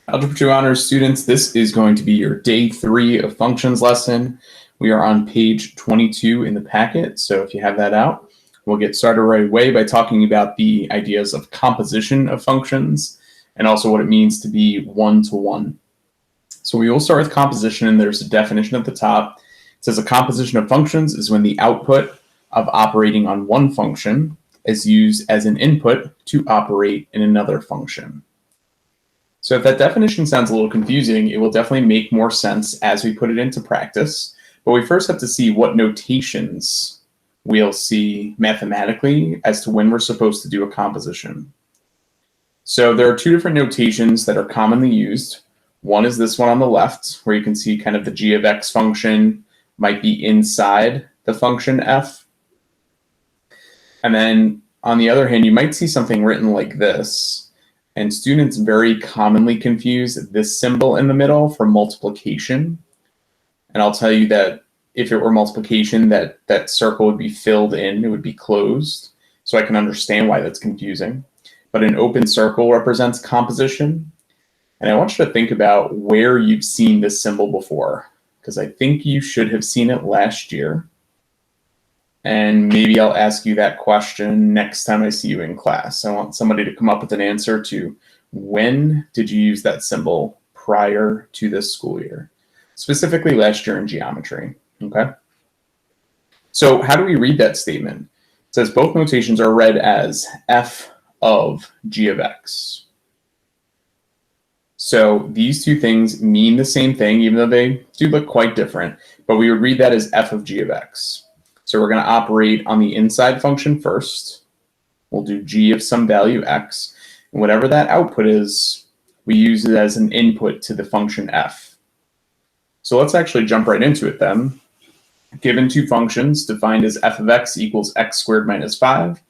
Algebra 2 Honors students, this is going to be your day 3 of functions lesson. We are on page 22 in the packet, so if you have that out, we'll get started right away by talking about the ideas of composition of functions and also what it means to be one-to-one. So we will start with composition, and there's a definition at the top. It says a composition of functions is when the output of operating on one function is used as an input to operate in another function. So if that definition sounds a little confusing, it will definitely make more sense as we put it into practice. But we first have to see what notations we'll see mathematically as to when we're supposed to do a composition. So there are two different notations that are commonly used. One is this one on the left, where you can see kind of the g of x function might be inside the function f. And then on the other hand, you might see something written like this. And students very commonly confuse this symbol in the middle for multiplication. And I'll tell you that if it were multiplication, that circle would be filled in, it would be closed. So I can understand why that's confusing. But an open circle represents composition. And I want you to think about where you've seen this symbol before, because I think you should have seen it last year. And maybe I'll ask you that question next time I see you in class. I want somebody to come up with an answer to when did you use that symbol prior to this school year, specifically last year in geometry, okay? So how do we read that statement? It says both notations are read as f of g of x. So these two things mean the same thing, even though they do look quite different, but we would read that as f of g of x. So we're going to operate on the inside function first. We'll do g of some value x. And whatever that output is, we use it as an input to the function f. So let's actually jump right into it then. Given two functions defined as f of x equals x squared minus 5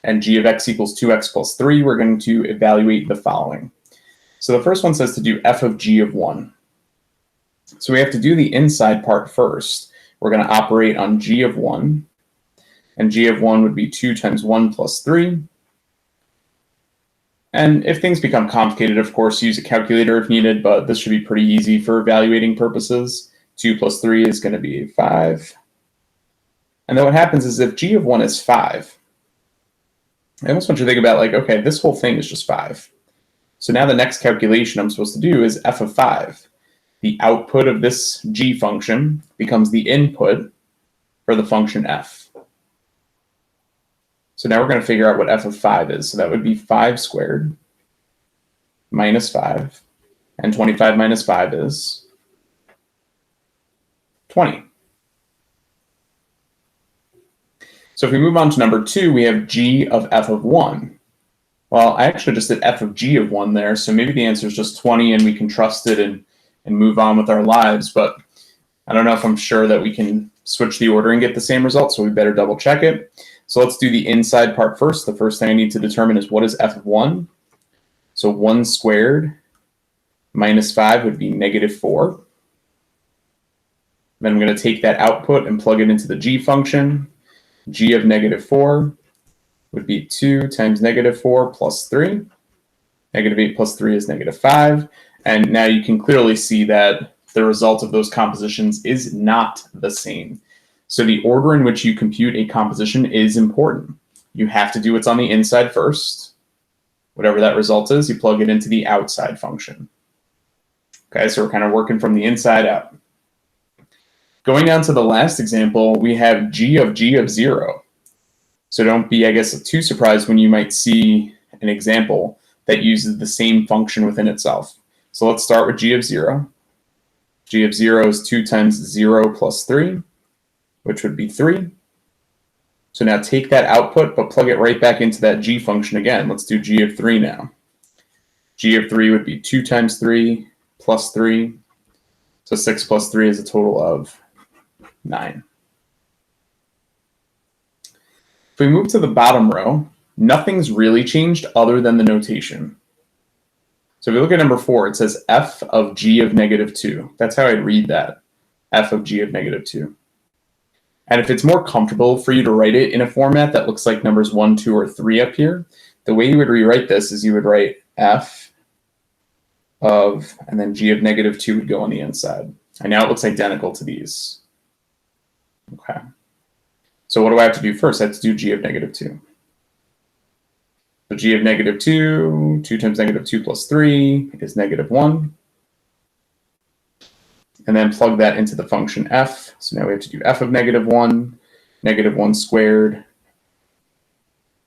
and g of x equals 2x plus 3, we're going to evaluate the following. So the first one says to do f of g of 1. So we have to do the inside part first. We're going to operate on g of 1, and g of 1 would be 2 times 1 plus 3. And if things become complicated, of course, use a calculator if needed, but this should be pretty easy for evaluating purposes. 2 plus 3 is going to be 5. And then what happens is if g of 1 is 5, I almost want you to think about like, okay, this whole thing is just 5. So now the next calculation I'm supposed to do is f of 5. The output of this g function becomes the input for the function f. So now we're going to figure out what f of 5 is. So that would be 5 squared minus 5. And 25 minus 5 is 20. So if we move on to number 2, we have g of f of 1. Well, I actually just did f of g of 1 there, so maybe the answer is just 20 and we can trust it and move on with our lives, but I don't know if I'm sure that we can switch the order and get the same result, so we better double check it. So let's do the inside part first. The first thing I need to determine is what is f of 1. So 1 squared minus 5 would be negative 4. Then I'm going to take that output and plug it into the g function. G of negative 4 would be 2 times negative 4 plus 3. Negative 8 plus 3 is negative 5. And now you can clearly see that the result of those compositions is not the same. So the order in which you compute a composition is important. You have to do what's on the inside first. Whatever that result is, you plug it into the outside function. Okay, so we're kind of working from the inside out. Going down to the last example, we have g of 0. So don't be, I guess, too surprised when you might see an example that uses the same function within itself. So let's start with g of 0. G of 0 is 2 times 0 plus 3, which would be 3. So now take that output, but plug it right back into that g function again. Let's do g of 3 now. G of 3 would be 2 times 3 plus 3. So 6 plus 3 is a total of 9. If we move to the bottom row, nothing's really changed other than the notation. So if we look at number 4, it says f of g of negative 2. That's how I'd read that, f of g of negative 2. And if it's more comfortable for you to write it in a format that looks like numbers 1, 2, or 3 up here, the way you would rewrite this is you would write f of, and then g of negative 2 would go on the inside. And now it looks identical to these. Okay. So what do I have to do first? I have to do g of negative 2. So g of negative 2, 2 times negative 2 plus 3 is negative 1. And then plug that into the function f. So now we have to do f of negative 1, negative 1 squared,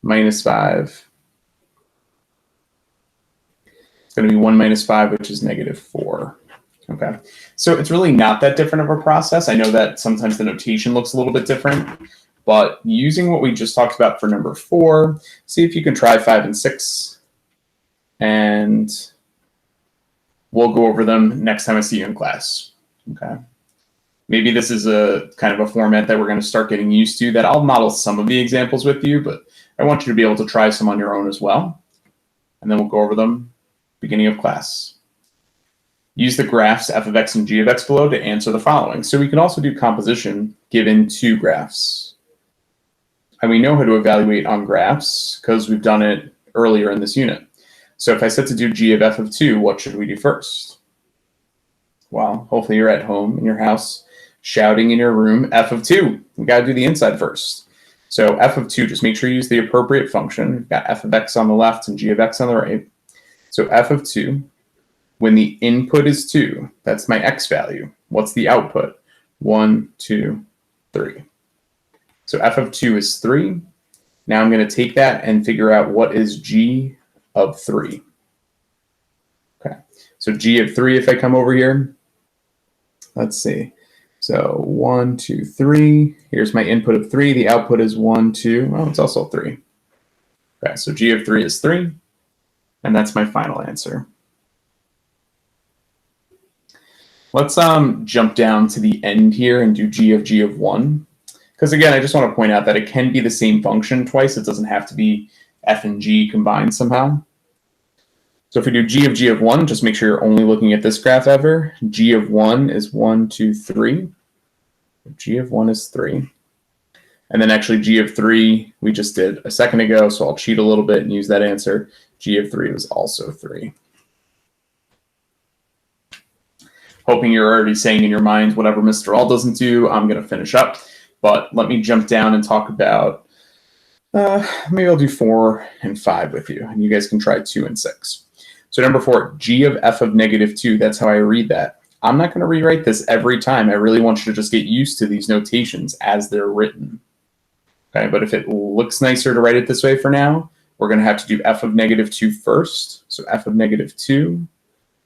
minus 5. It's going to be 1 minus 5, which is negative 4. Okay, so it's really not that different of a process. I know that sometimes the notation looks a little bit different, but using what we just talked about for number 4, see if you can try 5 and 6, and we'll go over them next time I see you in class. Okay, maybe this is a kind of a format that we're going to start getting used to, that I'll model some of the examples with you, but I want you to be able to try some on your own as well, and then we'll go over them beginning of class. Use the graphs f of x and g of x below to answer the following. So we can also do composition given 2 graphs. And we know how to evaluate on graphs because we've done it earlier in this unit. So if I said to do g of f of 2, what should we do first? Well, hopefully you're at home in your house shouting in your room, f of 2. We got to do the inside first. So f of 2, just make sure you use the appropriate function. We've got f of x on the left and g of x on the right. So f of 2. When the input is 2, that's my x value. What's the output? 1, 2, 3. So f of 2 is 3. Now I'm going to take that and figure out what is g of 3. Okay, so g of 3, if I come over here, let's see. So 1, 2, 3. Here's my input of 3. The output is 1, 2. Oh, it's also 3. Okay, so g of 3 is 3. And that's my final answer. Let's jump down to the end here and do g of 1. Because again, I just want to point out that it can be the same function twice. It doesn't have to be f and g combined somehow. So if we do g of 1, just make sure you're only looking at this graph ever. G of 1 is 1, 2, 3. G of 1 is 3. And then actually g of 3 we just did a second ago, so I'll cheat a little bit and use that answer. G of 3 was also 3. Hoping you're already saying in your mind, whatever Mr. All doesn't do, I'm going to finish up. But let me jump down and talk about, maybe I'll do 4 and 5 with you, and you guys can try 2 and 6. So number 4, g of f of negative 2, that's how I read that. I'm not going to rewrite this every time. I really want you to just get used to these notations as they're written. Okay, but if it looks nicer to write it this way for now, we're going to have to do f of negative 2 first. So f of negative 2.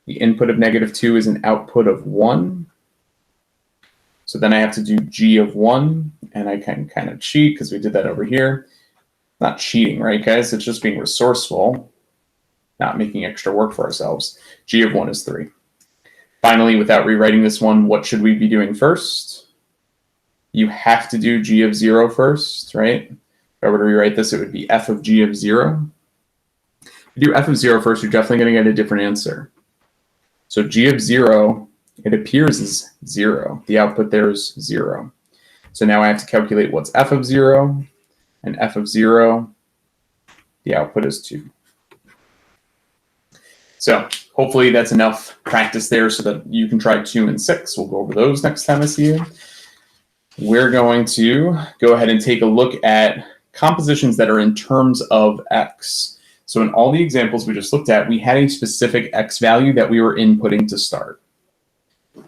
The input of negative 2 is an output of 1. So then I have to do g of 1, and I can kind of cheat because we did that over here. Not cheating, right, guys? It's just being resourceful, not making extra work for ourselves. G of 1 is 3. Finally, without rewriting this one, what should we be doing first? You have to do g of 0 first, right? If I were to rewrite this, it would be f of g of 0. If you do f of 0 first, you're definitely going to get a different answer. So g of 0, it appears as 0. The output there is 0. So now I have to calculate what's f of 0, and f of 0, the output is 2. So hopefully that's enough practice there so that you can try 2 and 6. We'll go over those next time I see you. We're going to go ahead and take a look at compositions that are in terms of x. So in all the examples we just looked at, we had a specific x value that we were inputting to start.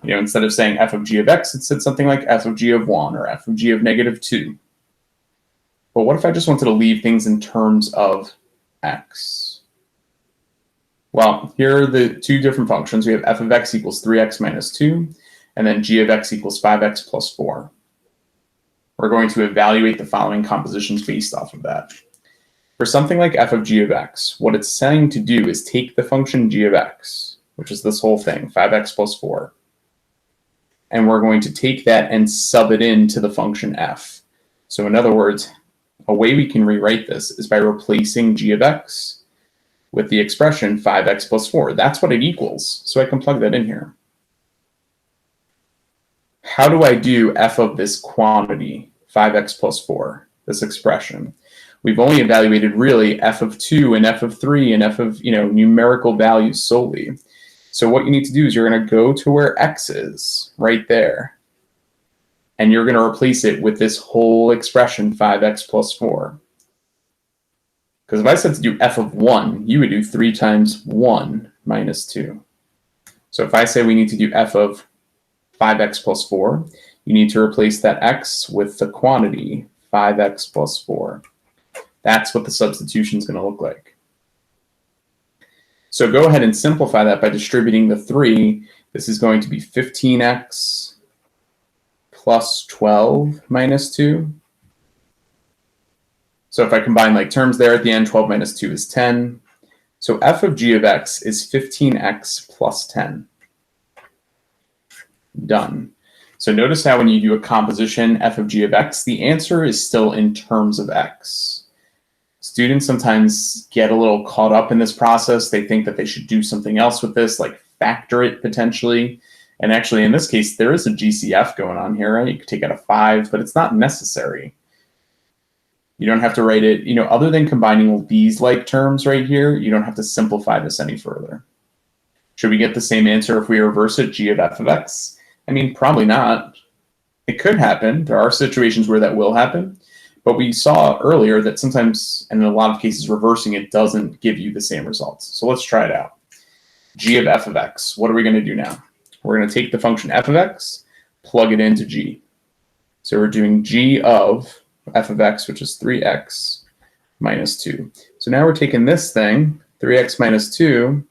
You know, instead of saying f of g of x, it said something like f of g of 1 or f of g of negative 2. But what if I just wanted to leave things in terms of x? Well, here are the 2 different functions. We have f of x equals 3x minus 2, and then g of x equals 5x plus 4. We're going to evaluate the following compositions based off of that. For something like f of g of x, what it's saying to do is take the function g of x, which is this whole thing, 5x plus 4, and we're going to take that and sub it into the function f. So in other words, a way we can rewrite this is by replacing g of x with the expression 5x plus 4. That's what it equals, so I can plug that in here. How do I do f of this quantity, 5x plus 4, this expression? We've only evaluated really f of 2 and f of 3 and f of numerical values solely. So what you need to do is you're going to go to where x is, right there. And you're going to replace it with this whole expression, 5x plus 4. Because if I said to do f of 1, you would do 3 times 1 minus 2. So if I say we need to do f of 5x plus 4, you need to replace that x with the quantity 5x plus 4. That's what the substitution is going to look like. So go ahead and simplify that by distributing the 3. This is going to be 15x plus 12 minus 2. So if I combine like terms there at the end, 12 minus 2 is 10. So f of g of x is 15x plus 10. Done. So notice how when you do a composition f of g of x, the answer is still in terms of x. Students sometimes get a little caught up in this process. They think that they should do something else with this, like factor it potentially. And actually, in this case, there is a GCF going on here, right? You could take out a 5, but it's not necessary. You don't have to write it, other than combining these like terms right here, you don't have to simplify this any further. Should we get the same answer if we reverse it, g of f of x? I mean, probably not. It could happen. There are situations where that will happen. But we saw earlier that sometimes, and in a lot of cases, reversing it doesn't give you the same results. So let's try it out. G of f of x. What are we going to do now? We're going to take the function f of x, plug it into g. So we're doing g of f of x, which is 3x minus 2. So now we're taking this thing, 3x minus 2,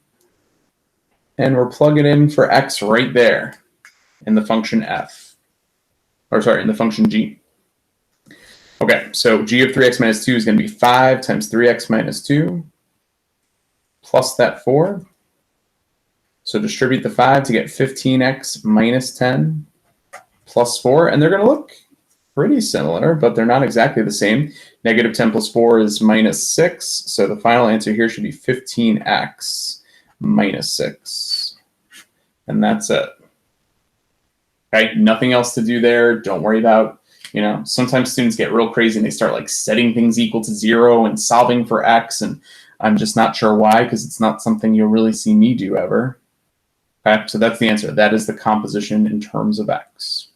and we're plugging in for x right there in the function f. Or sorry, in the function g. Okay, so g of 3x minus 2 is going to be 5 times 3x minus 2 plus that 4. So distribute the 5 to get 15x minus 10 plus 4. And they're going to look pretty similar, but they're not exactly the same. Negative 10 plus 4 is minus 6. So the final answer here should be 15x minus 6. And that's it. Okay, nothing else to do there. Don't worry about, sometimes students get real crazy and they start like setting things equal to 0 and solving for x. And I'm just not sure why, because it's not something you'll really see me do ever. Okay, so that's the answer. That is the composition in terms of x.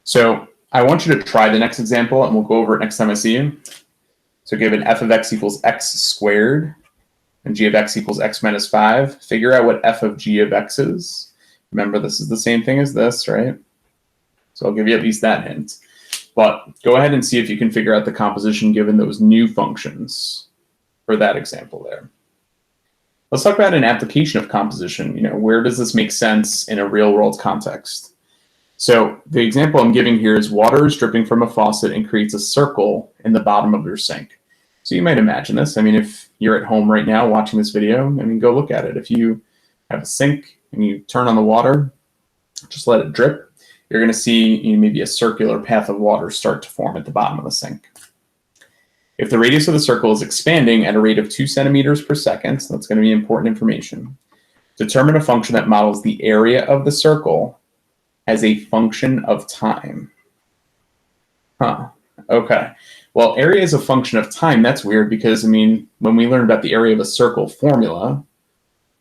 So I want you to try the next example, and we'll go over it next time I see you. So given f of x equals x squared, and g of x equals x minus 5, figure out what f of g of x is. Remember, this is the same thing as this, right? So I'll give you at least that hint. But go ahead and see if you can figure out the composition given those new functions for that example there. Let's talk about an application of composition. Where does this make sense in a real-world context? So the example I'm giving here is water is dripping from a faucet and creates a circle in the bottom of your sink. So you might imagine this. I mean, if you're at home right now watching this video, go look at it. If you have a sink and you turn on the water, just let it drip, you're going to see maybe a circular path of water start to form at the bottom of the sink. If the radius of the circle is expanding at a rate of 2 centimeters per second, so that's going to be important information, determine a function that models the area of the circle as a function of time. Okay. Well, area is a function of time. That's weird because, when we learned about the area of a circle formula,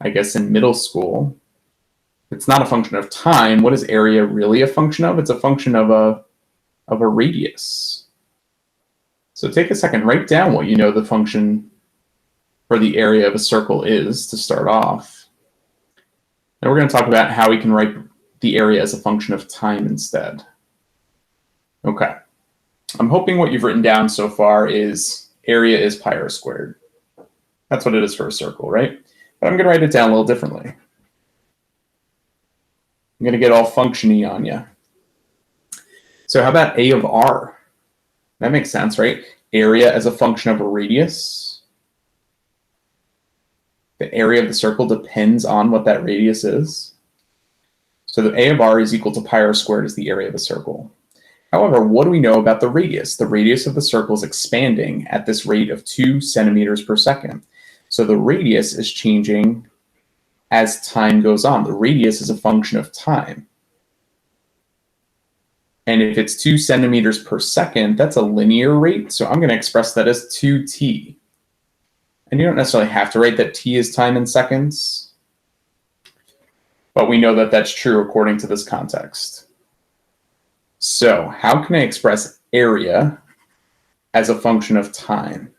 I guess in middle school, it's not a function of time. What is area really a function of? It's a function of a radius. So take a second, write down what you know the function for the area of a circle is to start off. Then we're going to talk about how we can write the area as a function of time instead. Okay. I'm hoping what you've written down so far is area is pi r squared. That's what it is for a circle, right? But I'm going to write it down a little differently. I'm going to get all functiony on you. So how about a of r? That makes sense, right? Area as a function of a radius. The area of the circle depends on what that radius is. So the a of r is equal to pi r squared is the area of a circle. However, what do we know about the radius? The radius of the circle is expanding at this rate of 2 centimeters per second. So the radius is changing as time goes on. The radius is a function of time. And if it's 2 centimeters per second, that's a linear rate. So I'm going to express that as 2t. And you don't necessarily have to write that t is time in seconds. but we know that that's true according to this context. So how can I express area as a function of time?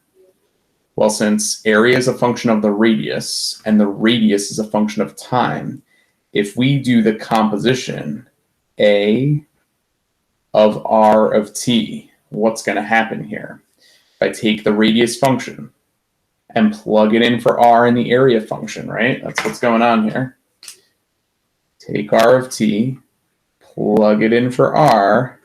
Well, since area is a function of the radius and the radius is a function of time, if we do the composition A of r of t, what's going to happen here? If I take the radius function and plug it in for r in the area function, right? That's what's going on here. Take r of t, plug it in for r.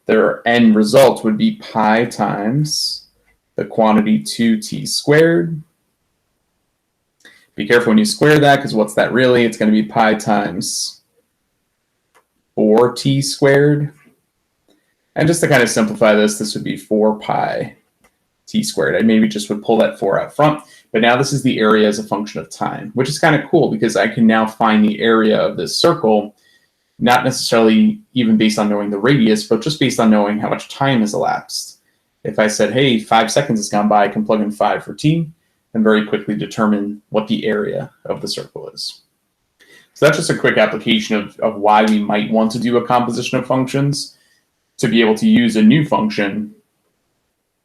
Their end result would be pi times the quantity 2t squared. Be careful when you square that, because what's that really? It's going to be pi times 4t squared. And just to kind of simplify this would be 4 pi t squared. I maybe just would pull that 4 out front. But now this is the area as a function of time, which is kind of cool because I can now find the area of this circle, not necessarily even based on knowing the radius, but just based on knowing how much time has elapsed. If I said, hey, 5 seconds has gone by, I can plug in 5 for t and very quickly determine what the area of the circle is. So that's just a quick application of why we might want to do a composition of functions, to be able to use a new function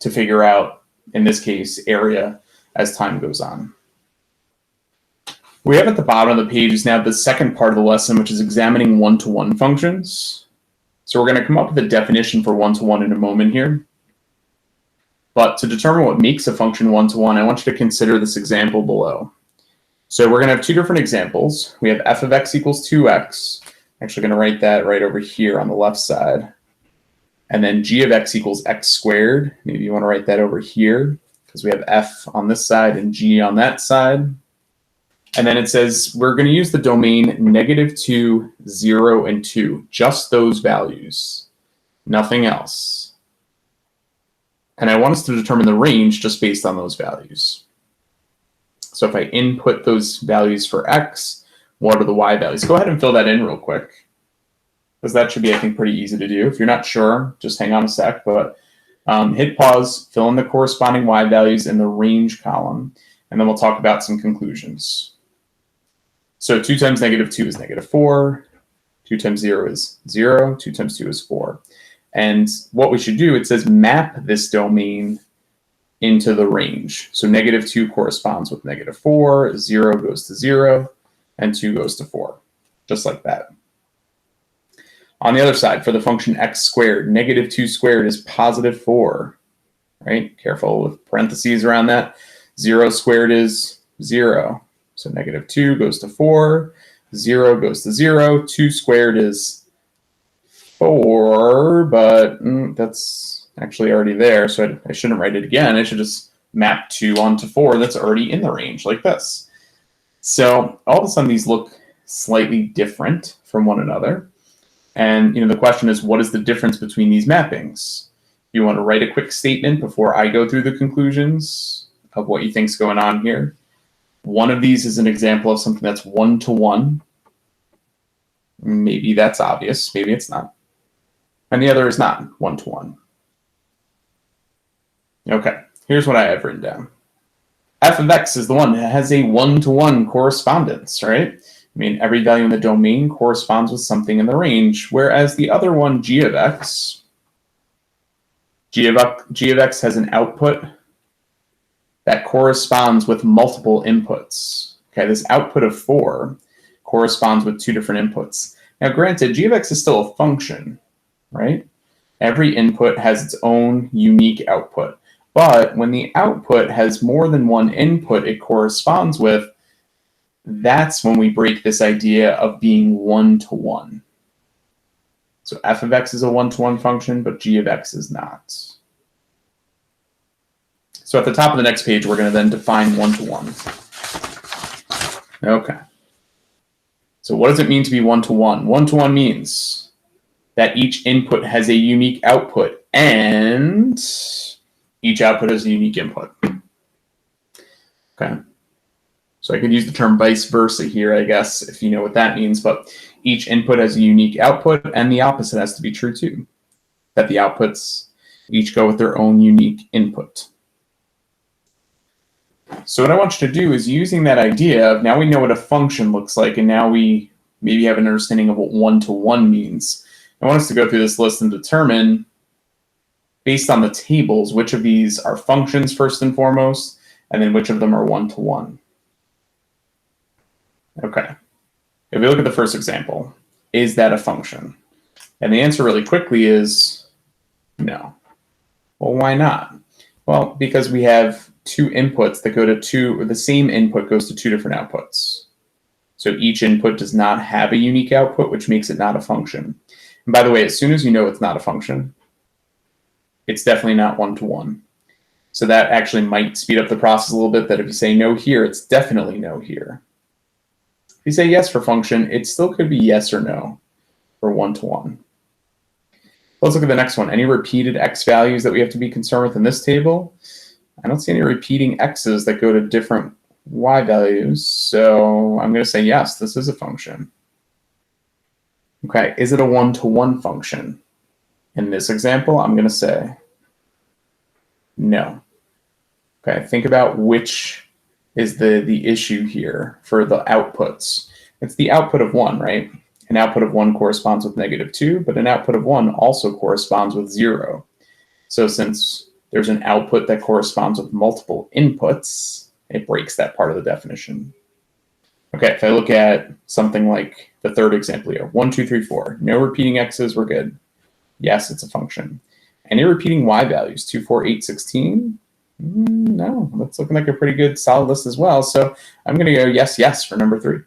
to figure out, in this case, area as time goes on. We have at the bottom of the page is now the second part of the lesson, which is examining one-to-one functions. So we're going to come up with a definition for one-to-one in a moment here. But to determine what makes a function one-to-one, I want you to consider this example below. So we're going to have two different examples. We have f of x equals 2x. I'm actually going to write that right over here on the left side. And then g of x equals x squared. Maybe you want to write that over here because we have f on this side and g on that side. And then it says we're going to use the domain -2, 0, and 2. Just those values. Nothing else. And I want us to determine the range just based on those values. So if I input those values for x, what are the y values? Go ahead and fill that in real quick, because that should be, I think, pretty easy to do. If you're not sure, just hang on a sec, but hit pause, fill in the corresponding y values in the range column, and then we'll talk about some conclusions. So 2 times -2 is -4, 2 times 0 is 0, 2 times 2 is 4. And what we should do, it says map this domain into the range. So -2 corresponds with -4, 0 goes to 0, and 2 goes to 4, just like that. On the other side, for the function x squared, -2 squared is +4, right? Careful with parentheses around that. 0 squared is 0. So -2 goes to 4, 0 goes to 0, 2 squared is 4, but that's actually already there, so I shouldn't write it again. I should just map 2 onto 4 that's already in the range, like this. So all of a sudden, these look slightly different from one another. And the question is, what is the difference between these mappings? You want to write a quick statement before I go through the conclusions of what you think's going on here. One of these is an example of something that's one-to-one. Maybe that's obvious, maybe it's not. And the other is not one-to-one. Okay, here's what I have written down. F of x is the one that has a one-to-one correspondence, right? I mean, every value in the domain corresponds with something in the range, whereas the other one, g of x has an output that corresponds with multiple inputs. Okay, this output of 4 corresponds with 2 different inputs. Now, granted, g of x is still a function, right? Every input has its own unique output. But when the output has more than one input it corresponds with, that's when we break this idea of being one-to-one. So f of x is a one-to-one function, but g of x is not. So at the top of the next page, we're going to then define one-to-one. Okay. So what does it mean to be one-to-one? One-to-one means that each input has a unique output, and each output has a unique input. Okay. So I could use the term vice versa here, I guess, if you know what that means, but each input has a unique output, and the opposite has to be true too, that the outputs each go with their own unique input. So what I want you to do is using that idea of now we know what a function looks like, and now we maybe have an understanding of what one-to-one means. I want us to go through this list and determine, based on the tables, which of these are functions first and foremost, and then which of them are one-to-one. Okay. If we look at the first example, is that a function? And the answer really quickly is no. Well, why not? Well, because we have two inputs that go to two, or the same input goes to two different outputs. So each input does not have a unique output, which makes it not a function. And by the way, as soon as you know it's not a function, it's definitely not one-to-one. So that actually might speed up the process a little bit, that if you say no here, it's definitely no here. If you say yes for function, it still could be yes or no for one-to-one. Let's look at the next one. Any repeated x values that we have to be concerned with in this table? I don't see any repeating x's that go to different y values, so I'm going to say yes, this is a function. Okay, is it a one-to-one function? In this example, I'm going to say no. Okay, think about which is the issue here for the outputs. It's the output of 1, right? An output of 1 corresponds with -2, but an output of 1 also corresponds with 0. So since there's an output that corresponds with multiple inputs, it breaks that part of the definition. Okay, if I look at something like the third example here, 1, 2, 3, 4, no repeating x's, we're good. Yes, it's a function. Any repeating y values, 2, 4, 8, 16? No, that's looking like a pretty good solid list as well. So I'm going to go yes, yes for number 3.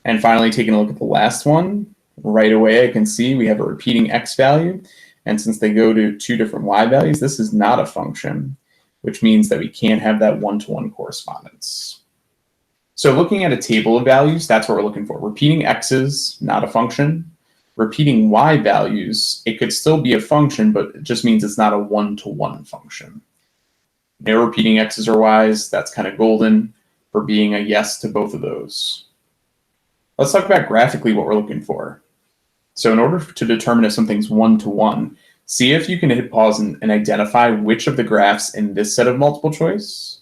And finally, taking a look at the last one, right away I can see we have a repeating x value. And since they go to two different y values, this is not a function, which means that we can't have that one-to-one correspondence. So looking at a table of values, that's what we're looking for. Repeating x's, not a function. Repeating y values, it could still be a function, but it just means it's not a one-to-one function. No repeating x's or y's, that's kind of golden for being a yes to both of those. Let's talk about graphically what we're looking for. So in order to determine if something's one-to-one, see if you can hit pause and identify which of the graphs in this set of multiple choice,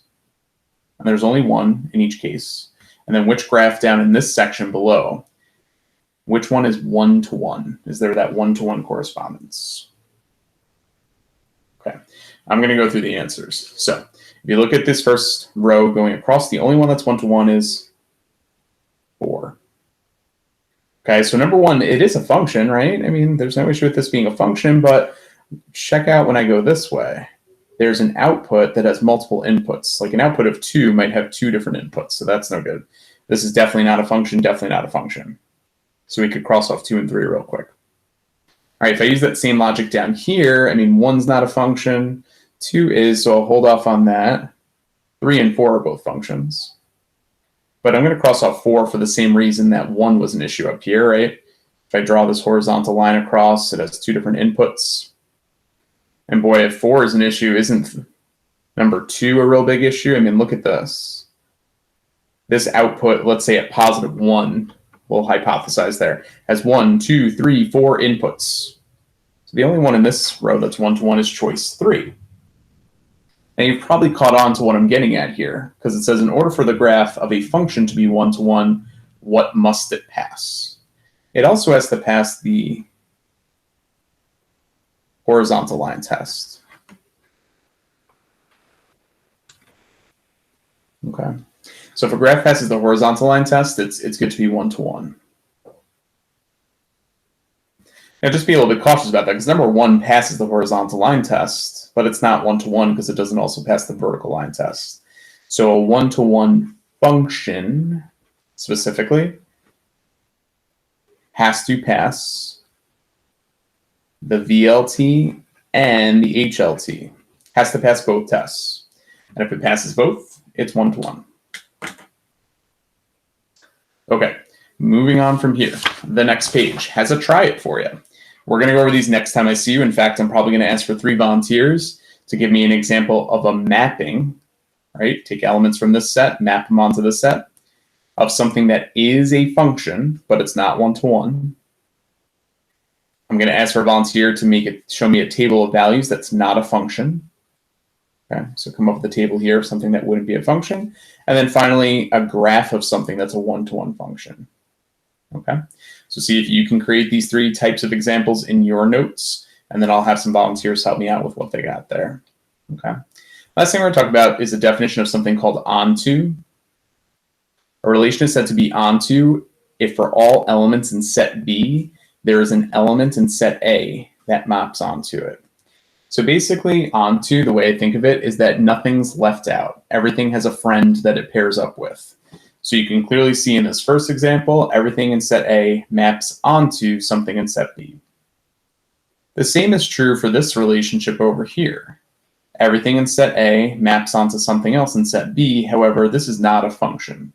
and there's only one in each case, and then which graph down in this section below, which one is one-to-one? Is there that one-to-one correspondence? Okay, I'm going to go through the answers. So if you look at this first row going across, the only one that's one-to-one is 4. Okay, so number 1, it is a function, right? I mean, there's no issue with this being a function, but check out when I go this way. There's an output that has multiple inputs. Like an output of 2 might have 2 different inputs, so that's no good. This is definitely not a function, definitely not a function. So we could cross off 2 and 3 real quick. All right, if I use that same logic down here, I mean, 1's not a function, 2 is, so I'll hold off on that. 3 and 4 are both functions. But I'm going to cross off 4 for the same reason that 1 was an issue up here, right? If I draw this horizontal line across, it has 2 different inputs. And boy, if 4 is an issue, isn't number 2 a real big issue? I mean, look at this. This output, let's say at +1, we'll hypothesize there, has 1, 2, 3, 4 inputs. So the only one in this row that's one-to-one is choice 3. And you've probably caught on to what I'm getting at here, because it says in order for the graph of a function to be one-to-one, what must it pass? It also has to pass the horizontal line test. Okay, so if a graph passes the horizontal line test, it's good to be one-to-one. Now just be a little bit cautious about that, because number 1 passes the horizontal line test, but it's not one-to-one because it doesn't also pass the vertical line test. So a one-to-one function, specifically, has to pass the VLT and the HLT. Has to pass both tests. And if it passes both, it's one-to-one. Okay, moving on from here. The next page has a try it for you. We're going to go over these next time I see you. In fact, I'm probably going to ask for 3 volunteers to give me an example of a mapping, right? Take elements from this set, map them onto this set, of something that is a function, but it's not one-to-one. I'm going to ask for a volunteer to show me a table of values that's not a function. Okay, so come up with a table here of something that wouldn't be a function. And then finally, a graph of something that's a one-to-one function. Okay, so see if you can create these three types of examples in your notes, and then I'll have some volunteers help me out with what they got there. Okay, last thing we're going to talk about is a definition of something called onto. A relation is said to be onto if for all elements in set B, there is an element in set A that maps onto it. So basically, onto, the way I think of it, is that nothing's left out. Everything has a friend that it pairs up with. So you can clearly see in this first example, everything in set A maps onto something in set B. The same is true for this relationship over here. Everything in set A maps onto something else in set B. However, this is not a function.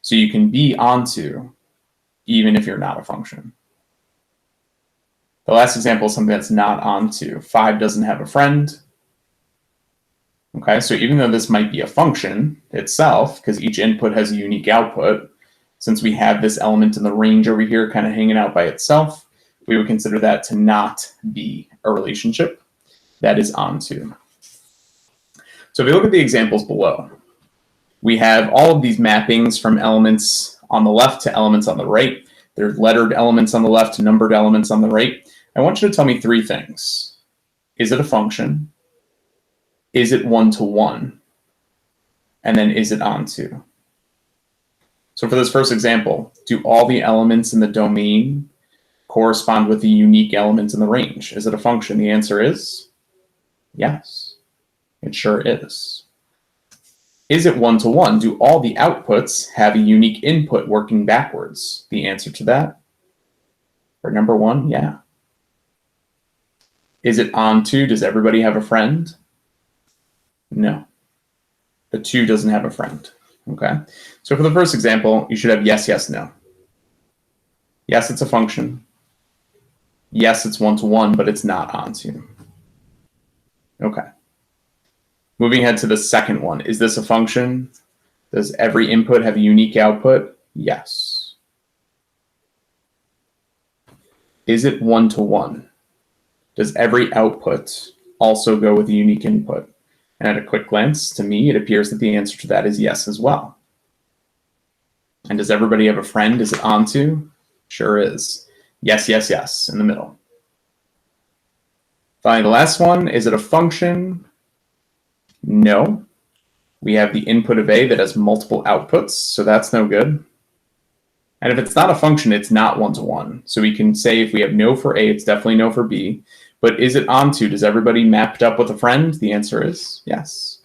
So you can be onto even if you're not a function. The last example is something that's not onto. 5 doesn't have a friend. Okay, so even though this might be a function itself, because each input has a unique output, since we have this element in the range over here kind of hanging out by itself, we would consider that to not be a relationship that is onto. So if we look at the examples below, we have all of these mappings from elements on the left to elements on the right. There's lettered elements on the left to numbered elements on the right. I want you to tell me three things. Is it a function? Is it one-to-one? And then is it onto? So for this first example, do all the elements in the domain correspond with the unique elements in the range? Is it a function? The answer is yes, it sure is. Is it one-to-one? Do all the outputs have a unique input working backwards? The answer to that, for number one, yeah. Is it onto? Does everybody have a friend? No. The 2 doesn't have a friend. Okay. So for the first example, you should have yes, yes, no. Yes, it's a function. Yes, it's one-to-one, but it's not onto. Okay. Moving ahead to the second one. Is this a function? Does every input have a unique output? Yes. Is it one-to-one? Does every output also go with a unique input? And at a quick glance, to me, it appears that the answer to that is yes as well. And does everybody have a friend? Is it onto? Sure is. Yes, yes, yes, in the middle. Finally, the last one, is it a function? No. We have the input of A that has multiple outputs, so that's no good. And if it's not a function, it's not one-to-one. So we can say if we have no for A, it's definitely no for B. But is it onto? Does everybody mapped up with a friend? The answer is yes.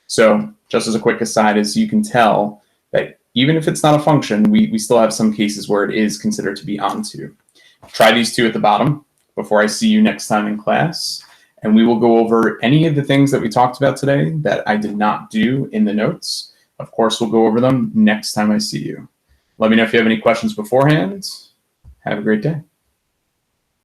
So just as a quick aside, as you can tell, that even if it's not a function, we still have some cases where it is considered to be onto. Try these two at the bottom before I see you next time in class. And we will go over any of the things that we talked about today that I did not do in the notes. Of course, we'll go over them next time I see you. Let me know if you have any questions beforehand. Have a great day.